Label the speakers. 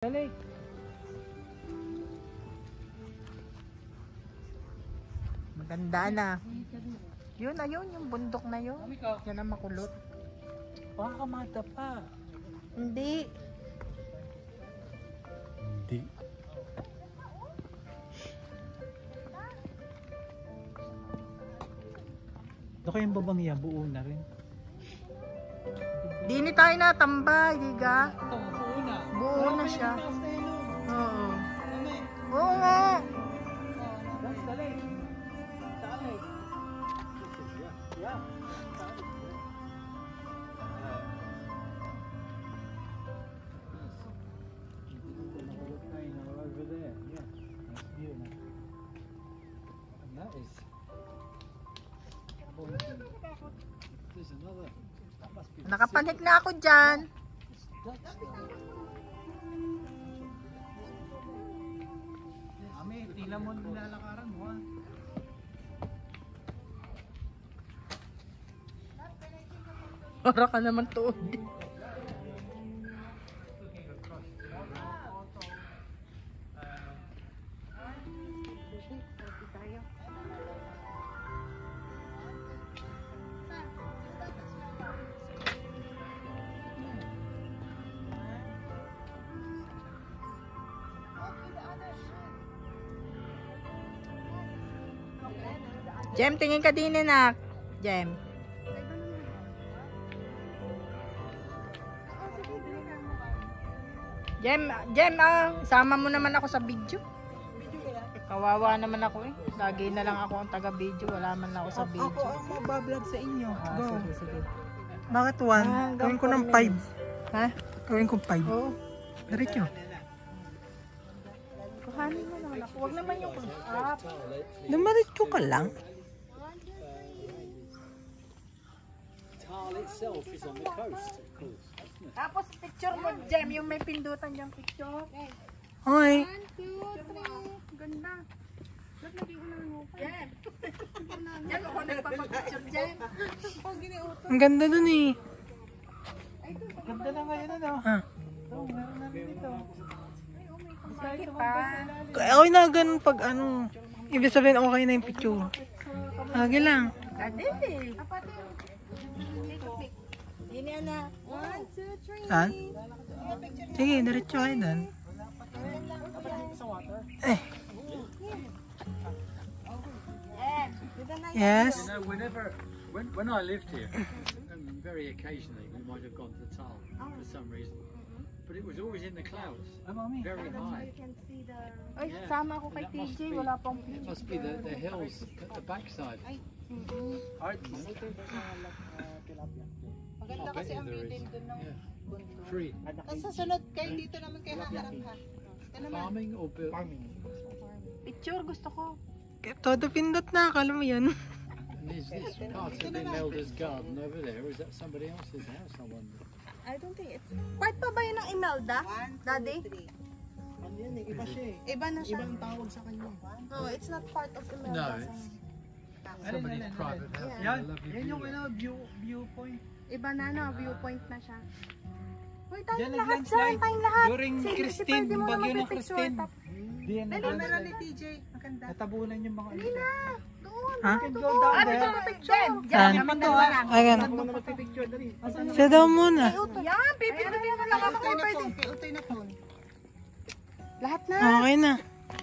Speaker 1: Dali.
Speaker 2: Maganda na. Yun na yun, yung bundok na yun. Yan ang makulot.
Speaker 1: Baka mata pa.
Speaker 2: Hindi.
Speaker 1: Hindi. Ito kayong babang yan, buo na rin.
Speaker 2: Di ni tayo natambay, di ga?
Speaker 1: Ito, buo na.
Speaker 2: Buo na siya. Oo. Oo nga.
Speaker 1: Dali. Dali. Yeah. Over there. Yeah. Nice view, man. And that is. There's another. That must be.
Speaker 2: Nakapanik na ako dyan.
Speaker 1: Ami, tila mo nilalakaran mo ha.
Speaker 2: Para ka naman tuod. Jem, tingin ka din nak. Jem. Jem, sama mo naman ako sa video. Kawawa naman ako eh. Lagi na lang ako ang taga-video. Wala man lang ako sa video.
Speaker 3: Ako ang mabablog sa inyo. Go.
Speaker 2: Sige.
Speaker 3: Bakit 1? Gawin ko ng 5.
Speaker 2: Ha?
Speaker 3: Gawin ko 5.
Speaker 2: Oo.
Speaker 3: Diretso.
Speaker 2: Kuhanin mo naman ako. Huwag naman yung up.
Speaker 3: Dumaritso ka lang.
Speaker 1: Tile itself is on the coast, of course.
Speaker 2: Tapos picture mo, Jem. Yung may pindutan diyang picture.
Speaker 3: Hoy.
Speaker 4: 1, 2, 3. Ganda. Ba't naging unang mo pa?
Speaker 2: Jem. Jem, ako nagpapapicture, Jem.
Speaker 4: Oh, giniuto.
Speaker 3: Ang ganda dun eh.
Speaker 1: Ganda na ngayon ano?
Speaker 3: Ha?
Speaker 1: Oo, meron na rin dito.
Speaker 2: Bakit pa?
Speaker 3: Ako na ganun pag ano. Ibig sabihin okay na yung picture. Lagi lang.
Speaker 2: Kadili.
Speaker 4: Ini na. 1, 2, 3.
Speaker 3: Saan? Sige, diretso kayo dun. Eh. Yes.
Speaker 1: You know, when I lived here, very occasionally we might have gone to the Tile for some reason, but it was always in the clouds, very high.
Speaker 2: Ay,
Speaker 1: Yeah.
Speaker 2: sama ako kay
Speaker 1: That must
Speaker 2: TJ.
Speaker 1: be-
Speaker 2: Wala pang
Speaker 1: It
Speaker 2: picture.
Speaker 1: must be the hills at the backside. I
Speaker 4: Maganda kasi ang view din dun ng
Speaker 1: Yeah. Free.
Speaker 4: Tapos sa sunod kayo dito naman kayo haharap ha. Ito naman.
Speaker 1: Farming or farming?
Speaker 2: Picture gusto ko.
Speaker 3: Todo pindot na. Akala mo yan.
Speaker 1: And is this part of Imelda's garden over there, or is that somebody else's house, I wonder?
Speaker 4: I don't think it's
Speaker 2: Part pa ba yun ng Imelda?
Speaker 4: 1, 2,
Speaker 2: Daddy?
Speaker 4: 3.
Speaker 3: Ano yan eh? Iba siya eh.
Speaker 4: Iba na siya.
Speaker 3: Ibang tawag sa kanya.
Speaker 2: No, it's not part of Imelda.
Speaker 1: No, it's somebody's private house.
Speaker 2: Yeah.
Speaker 1: A lovely
Speaker 3: Yan yung
Speaker 1: view.
Speaker 3: viewpoint.
Speaker 4: Iba na no, viewpoint na siya.
Speaker 2: Uy, tayong
Speaker 3: Yan,
Speaker 2: lahat
Speaker 3: nag-landslide.
Speaker 2: dyan. Tayong lahat.
Speaker 3: During
Speaker 2: Si
Speaker 3: Christine,
Speaker 2: pwede mo
Speaker 3: yung
Speaker 2: naman
Speaker 3: bagyo ng
Speaker 2: pipicture.
Speaker 3: Christine.
Speaker 1: Di yan
Speaker 4: Dali meron ni TJ. Maganda.
Speaker 1: natabunan yung mga
Speaker 2: Dali na. Doon.
Speaker 3: Ha?
Speaker 2: Doon. Ah, picture na picture.
Speaker 3: Saan? Ay, gano'n. Siya daw muna.
Speaker 2: Yan, pipindutin mo lang ako. Pwede.
Speaker 4: Utoy na phone.
Speaker 2: Lahat na.
Speaker 3: Okay na.